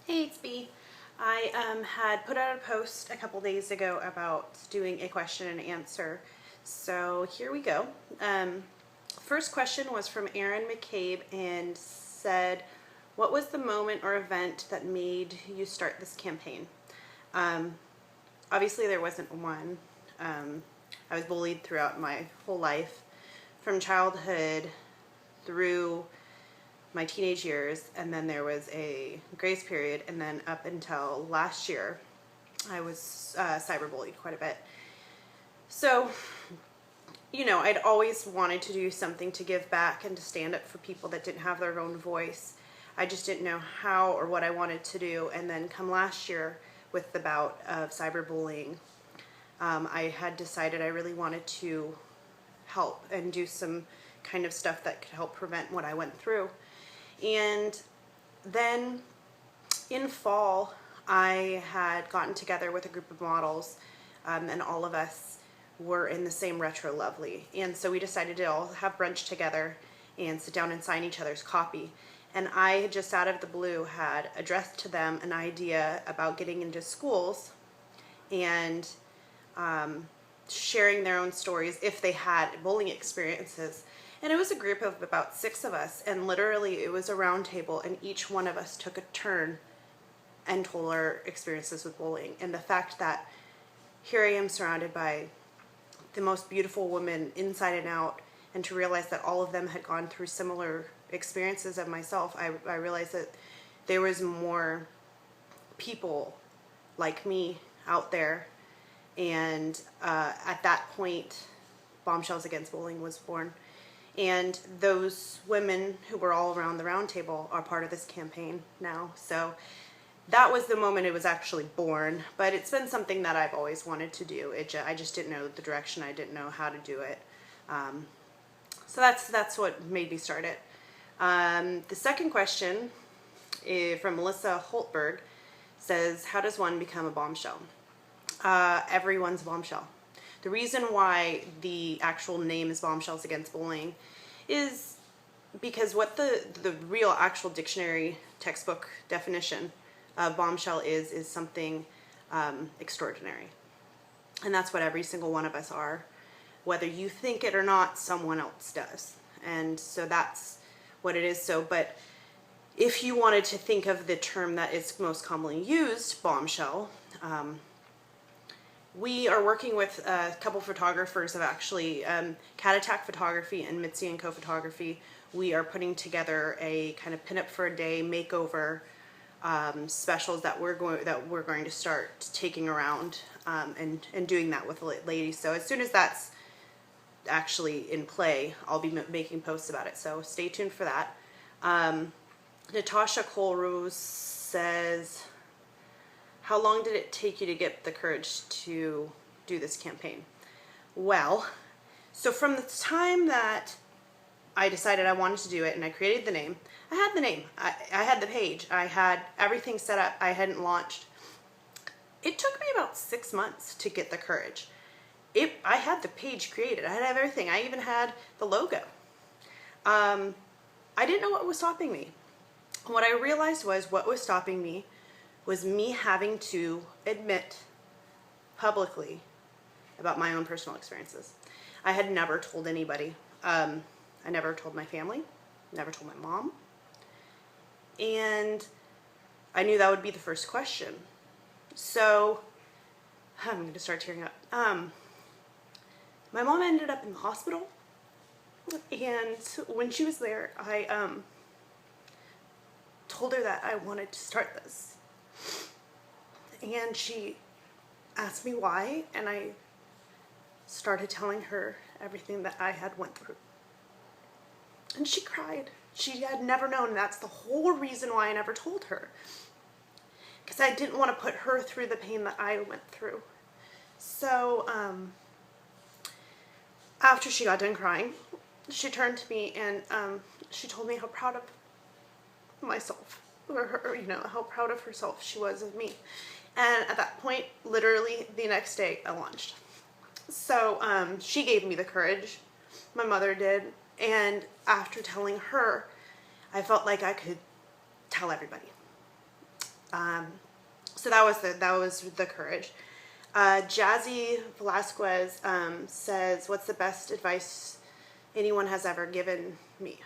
Hey, it's B. I had put out a post a couple days ago about doing a question and answer. So here we go. First question was from Aaron McCabe and said, what was the moment or event that made you start this campaign? Obviously there wasn't one. I was bullied throughout my whole life, from childhood through my teenage years, and then there was a grace period, and then up until last year I was cyberbullied quite a bit. So, I'd always wanted to do something to give back and to stand up for people that didn't have their own voice. I just didn't know how or what I wanted to do. And then come last year with the bout of cyberbullying, I had decided I really wanted to help and do some kind of stuff that could help prevent what I went through. And then in fall, I had gotten together with a group of models, and all of us were in the same Retro Lovely. And so we decided to all have brunch together and sit down and sign each other's copy. And I just out of the blue had addressed to them an idea about getting into schools and sharing their own stories if they had bullying experiences. And it was a group of about 6 of us, and literally it was a round table, and each one of us took a turn and told our experiences with bullying. And the fact that here I am surrounded by the most beautiful women inside and out, and to realize that all of them had gone through similar experiences of myself, I realized that there was more people like me out there. And at that point, Bombshells Against Bullying was born. And those women who were all around the round table are part of this campaign now. So that was the moment it was actually born. But it's been something that I've always wanted to do. I just didn't know the direction. I didn't know how to do it. So that's what made me start it. The second question from Melissa Holtberg says, how does one become a bombshell? Everyone's a bombshell. The reason why the actual name is Bombshells Against Bullying is because what the real actual dictionary textbook definition of bombshell is something extraordinary. And that's what every single one of us are. Whether you think it or not, someone else does. And so that's what it is. So, but if you wanted to think of the term that is most commonly used, bombshell, we are working with a couple photographers of actually Cat Attack Photography and Mitzi & Co Photography. We are putting together a kind of pin up for a day makeover specials that we're going to start taking around and doing that with ladies. So as soon as that's actually in play, I'll be making posts about it. So stay tuned for that. Natasha Colrose says, how long did it take you to get the courage to do this campaign? Well, so from the time that I decided I wanted to do it and I created the name, I had the name, I had the page, I had everything set up, I hadn't launched. It took me about 6 months to get the courage. I had the page created, I had everything, I even had the logo. I didn't know what was stopping me. What I realized was what was stopping me was me having to admit publicly about my own personal experiences. I had never told anybody. I never told my family, never told my mom. And I knew that would be the first question. So I'm going to start tearing up. My mom ended up in the hospital, and when she was there, I told her that I wanted to start this. And she asked me why, and I started telling her everything that I had went through. And she cried. She had never known, and that's the whole reason why I never told her. Because I didn't want to put her through the pain that I went through. So, after she got done crying, she turned to me and she told me how proud of myself, or her, how proud of herself she was of me. And at that point, literally the next day, I launched. So she gave me the courage, my mother did, and after telling her, I felt like I could tell everybody. So that was the courage. Jazzy Velasquez says, "What's the best advice anyone has ever given me?"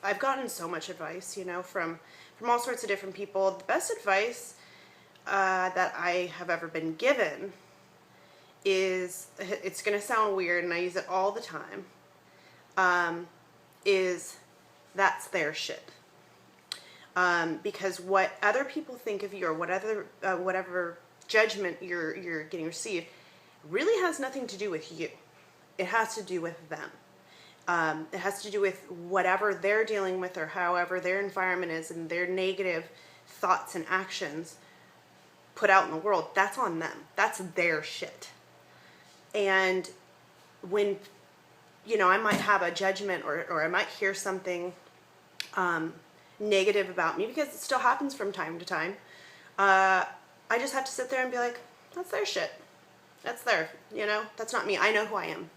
I've gotten so much advice, from all sorts of different people. The best advice that I have ever been given is, it's going to sound weird, and I use it all the time, is that's their shit. Because what other people think of you, or whatever judgment you're getting received, really has nothing to do with you. It has to do with them. It has to do with whatever they're dealing with, or however their environment is, and their negative thoughts and actions put out in the world. That's on them. That's their shit. And when, I might have a judgment, or I might hear something negative about me, because it still happens from time to time, I just have to sit there and be like, that's their shit. That's that's not me. I know who I am.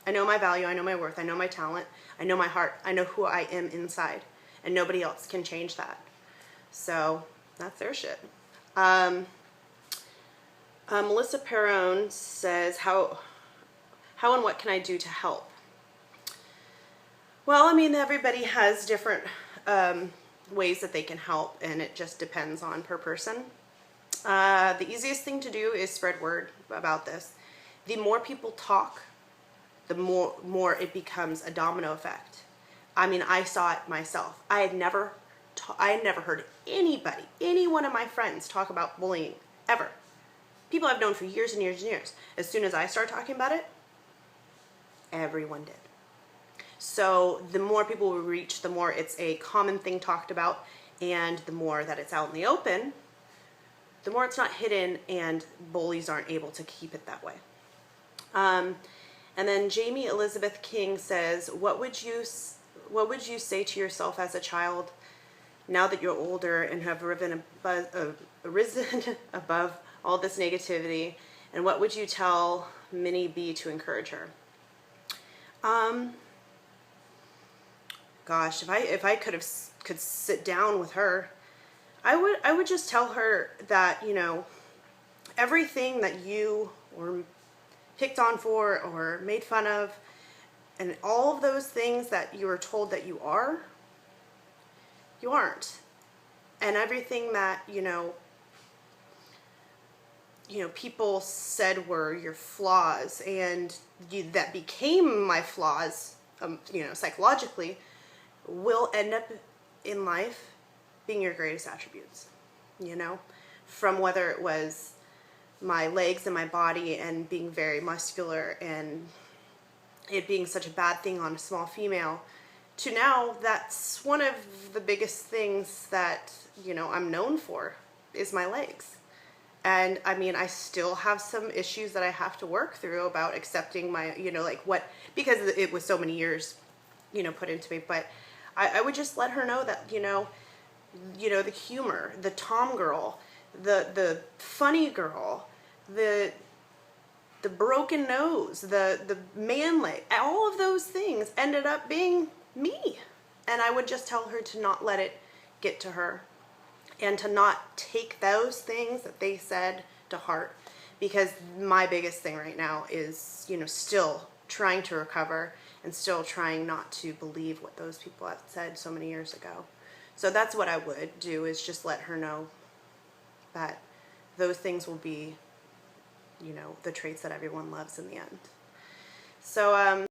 I know my value. I know my worth. I know my talent. I know my heart. I know who I am inside, and nobody else can change that. So that's their shit. Melissa Perrone says, how and what can I do to help? Well, everybody has different ways that they can help, and it just depends on per person. The easiest thing to do is spread word about this. The more people talk, the more it becomes a domino effect. I saw it myself. I had never heard any one of my friends talk about bullying, ever. People I've known for years and years and years. As soon as I started talking about it, everyone did. So the more people we reach, the more it's a common thing talked about, and the more that it's out in the open, the more it's not hidden, and bullies aren't able to keep it that way. And then Jamie Elizabeth King says, what would you say to yourself as a child now that you're older and have risen above all this negativity? And what would you tell Minnie B to encourage her? Gosh, if I could sit down with her, I would just tell her that, everything that you were picked on for or made fun of, and all of those things that you were told that you are, you aren't. And everything that, people said were your flaws, and that became my flaws, psychologically, will end up in life being your greatest attributes, from whether it was my legs and my body and being very muscular and it being such a bad thing on a small female, to now that's one of the biggest things that, I'm known for, is my legs. And I still have some issues that I have to work through about accepting my, because it was so many years, put into me. But I would just let her know that, the humor, the tom girl, the funny girl, the broken nose, the man leg, all of those things ended up being me. And I would just tell her to not let it get to her, and to not take those things that they said to heart, because my biggest thing right now is, still trying to recover and still trying not to believe what those people have said so many years ago. So that's what I would do, is just let her know that those things will be, the traits that everyone loves in the end. So,